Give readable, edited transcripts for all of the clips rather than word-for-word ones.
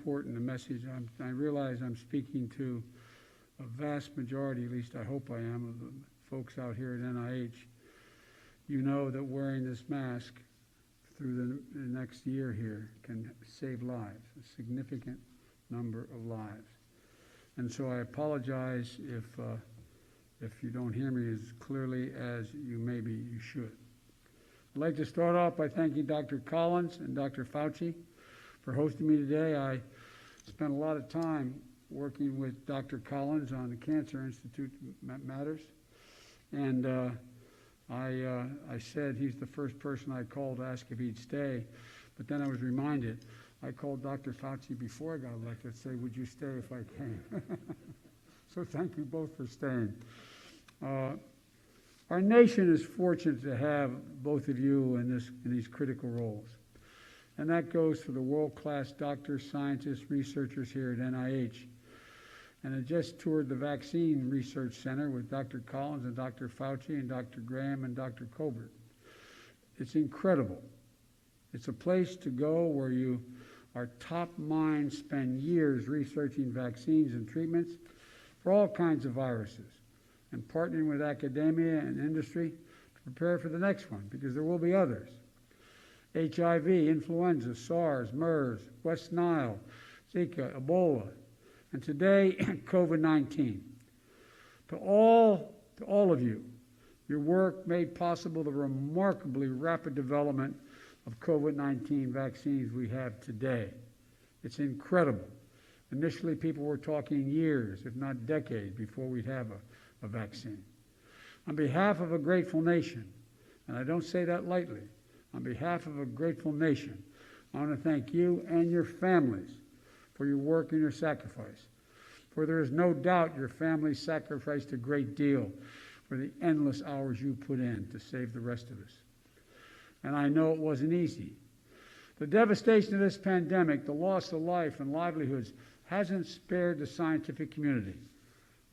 important a message. I realize I'm speaking to a vast majority, at least I hope I am, of the folks out here at NIH. You know that wearing this mask through the next year here can save lives, a significant number of lives. And so I apologize if you don't hear me as clearly as you should. I'd like to start off by thanking Dr. Collins and Dr. Fauci for hosting me today. I spent a lot of time working with Dr. Collins on the Cancer Institute matters, and I said he's the first person I called to ask if he'd stay, but then I was reminded I called Dr. Fauci before I got elected to say, would you stay if I came? So thank you both for staying. Our nation is fortunate to have both of you in these critical roles. And that goes for the world-class doctors, scientists, researchers here at NIH. And I just toured the Vaccine Research Center with Dr. Collins and Dr. Fauci and Dr. Graham and Dr. Colbert. It's incredible. It's a place to go where our top minds spend years researching vaccines and treatments for all kinds of viruses and partnering with academia and industry to prepare for the next one, because there will be others. HIV, influenza, SARS, MERS, West Nile, Zika, Ebola, and today, COVID-19. To all of you, your work made possible the remarkably rapid development of COVID-19 vaccines we have today. It's incredible. Initially, people were talking years, if not decades, before we'd have a vaccine. On behalf of a grateful nation, and I don't say that lightly, on behalf of a grateful nation, I want to thank you and your families for your work and your sacrifice. For there is no doubt your families sacrificed a great deal for the endless hours you put in to save the rest of us. And I know it wasn't easy. The devastation of this pandemic, the loss of life and livelihoods, hasn't spared the scientific community.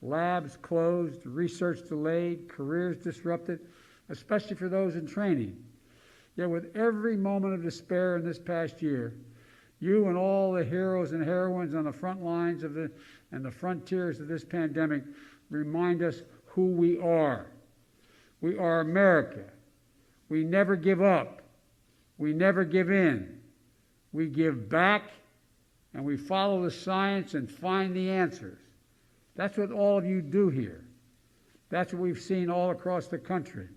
Labs closed, research delayed, careers disrupted, especially for those in training. Yet with every moment of despair in this past year, you and all the heroes and heroines on the front lines and the frontiers of this pandemic remind us who we are. We are America. We never give up. We never give in. We give back, and we follow the science and find the answers. That's what all of you do here. That's what we've seen all across the country.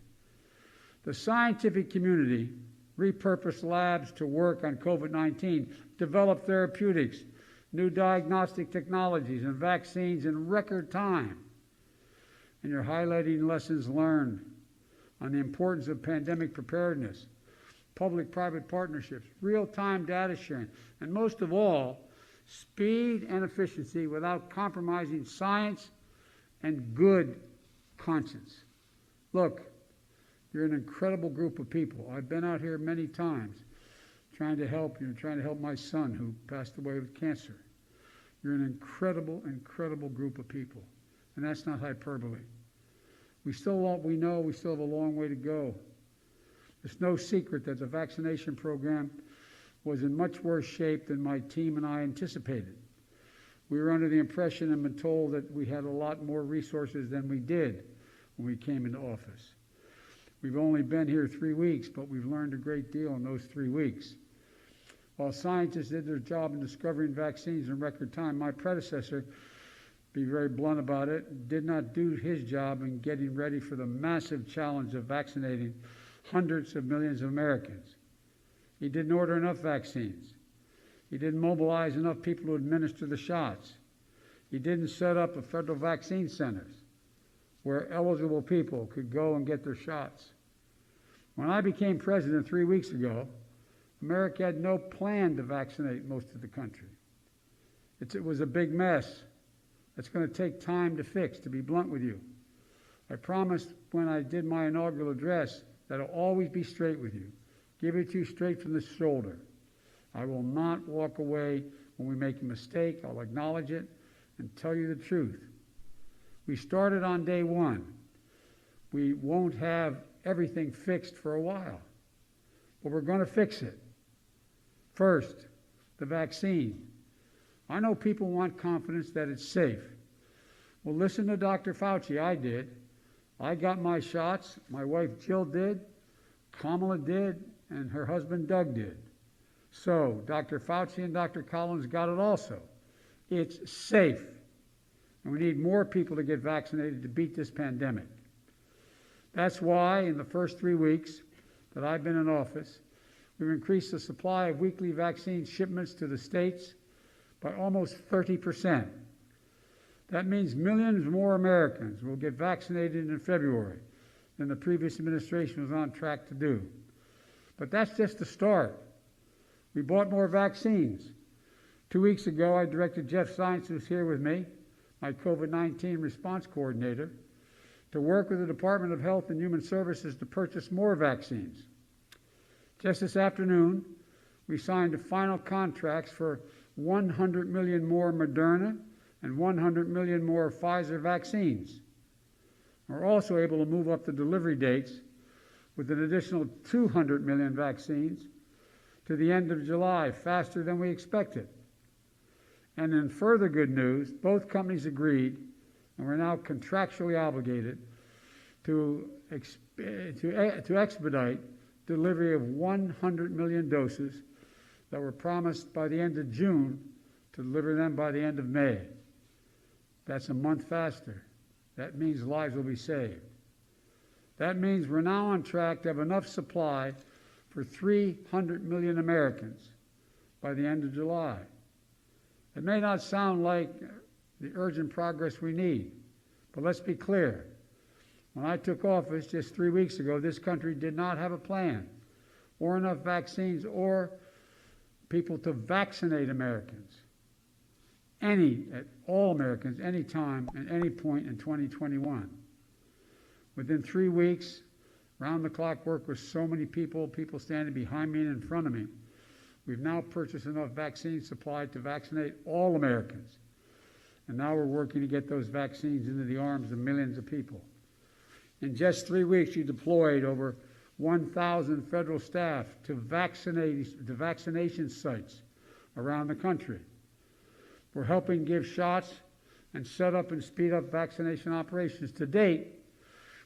The scientific community repurposed labs to work on COVID-19, developed therapeutics, new diagnostic technologies, and vaccines in record time. And you're highlighting lessons learned on the importance of pandemic preparedness, public-private partnerships, real-time data sharing, and most of all, speed and efficiency without compromising science and good conscience. Look, you're an incredible group of people. I've been out here many times trying to help my son who passed away with cancer. You're an incredible, incredible group of people. And that's not hyperbole. We know we still have a long way to go. It's no secret that the vaccination program was in much worse shape than my team and I anticipated. We were under the impression and been told that we had a lot more resources than we did when we came into office. We've only been here 3 weeks, but we've learned a great deal in those 3 weeks. While scientists did their job in discovering vaccines in record time, my predecessor, be very blunt about it, did not do his job in getting ready for the massive challenge of vaccinating hundreds of millions of Americans. He didn't order enough vaccines. He didn't mobilize enough people to administer the shots. He didn't set up federal vaccine centers where eligible people could go and get their shots. When I became president 3 weeks ago, America had no plan to vaccinate most of the country. It was a big mess. It's going to take time to fix, to be blunt with you. I promised when I did my inaugural address that I'll always be straight with you, give it to you straight from the shoulder. I will not walk away when we make a mistake. I'll acknowledge it and tell you the truth. We started on day one. We won't have everything fixed for a while, but we're going to fix it. First, the vaccine. I know people want confidence that it's safe. Well, listen to Dr. Fauci. I did. I got my shots. My wife Jill did. Kamala did. And her husband Doug did. So, Dr. Fauci and Dr. Collins got it also. It's safe. And we need more people to get vaccinated to beat this pandemic. That's why in the first 3 weeks that I've been in office, we've increased the supply of weekly vaccine shipments to the states by almost 30%. That means millions more Americans will get vaccinated in February than the previous administration was on track to do. But that's just the start. We bought more vaccines. 2 weeks ago, I directed Jeff Zients, who's here with me, my COVID-19 response coordinator, to work with the Department of Health and Human Services to purchase more vaccines. Just this afternoon, we signed the final contracts for 100 million more Moderna and 100 million more Pfizer vaccines. We're also able to move up the delivery dates with an additional 200 million vaccines to the end of July, faster than we expected. And in further good news, both companies agreed, and we're now contractually obligated to expedite delivery of 100 million doses that were promised by the end of June to deliver them by the end of May. That's a month faster. That means lives will be saved. That means we're now on track to have enough supply for 300 million Americans by the end of July. It may not sound like the urgent progress we need, but let's be clear. When I took office just 3 weeks ago, this country did not have a plan or enough vaccines or people to vaccinate Americans. All Americans, any time, at any point in 2021. Within 3 weeks, round-the-clock work with so many people standing behind me and in front of me, we've now purchased enough vaccine supply to vaccinate all Americans. And now we're working to get those vaccines into the arms of millions of people. In just 3 weeks, you deployed over 1,000 federal staff to vaccination sites around the country. We're helping give shots and set up and speed up vaccination operations. To date,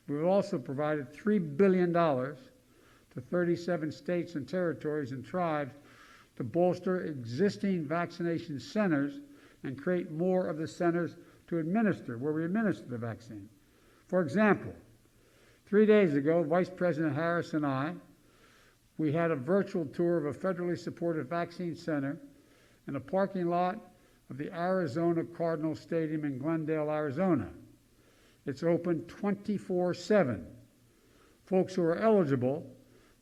we've also provided $3 billion to 37 states and territories and tribes to bolster existing vaccination centers and create more of the centers where we administer the vaccine. For example, 3 days ago, Vice President Harris and we had a virtual tour of a federally supported vaccine center in a parking lot of the Arizona Cardinals Stadium in Glendale, Arizona. It's open 24/7. Folks who are eligible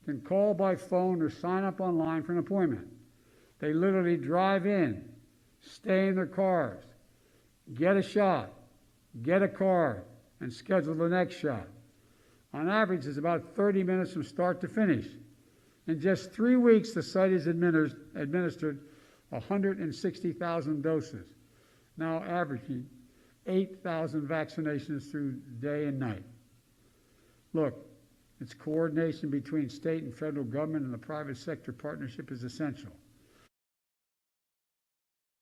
can call by phone or sign up online for an appointment. They literally drive in, stay in their cars, get a shot, get a card, and schedule the next shot. On average, it's about 30 minutes from start to finish. In just 3 weeks, the site has administered 160,000 doses, now averaging 8,000 vaccinations through day and night. Look, its coordination between state and federal government and the private sector partnership is essential.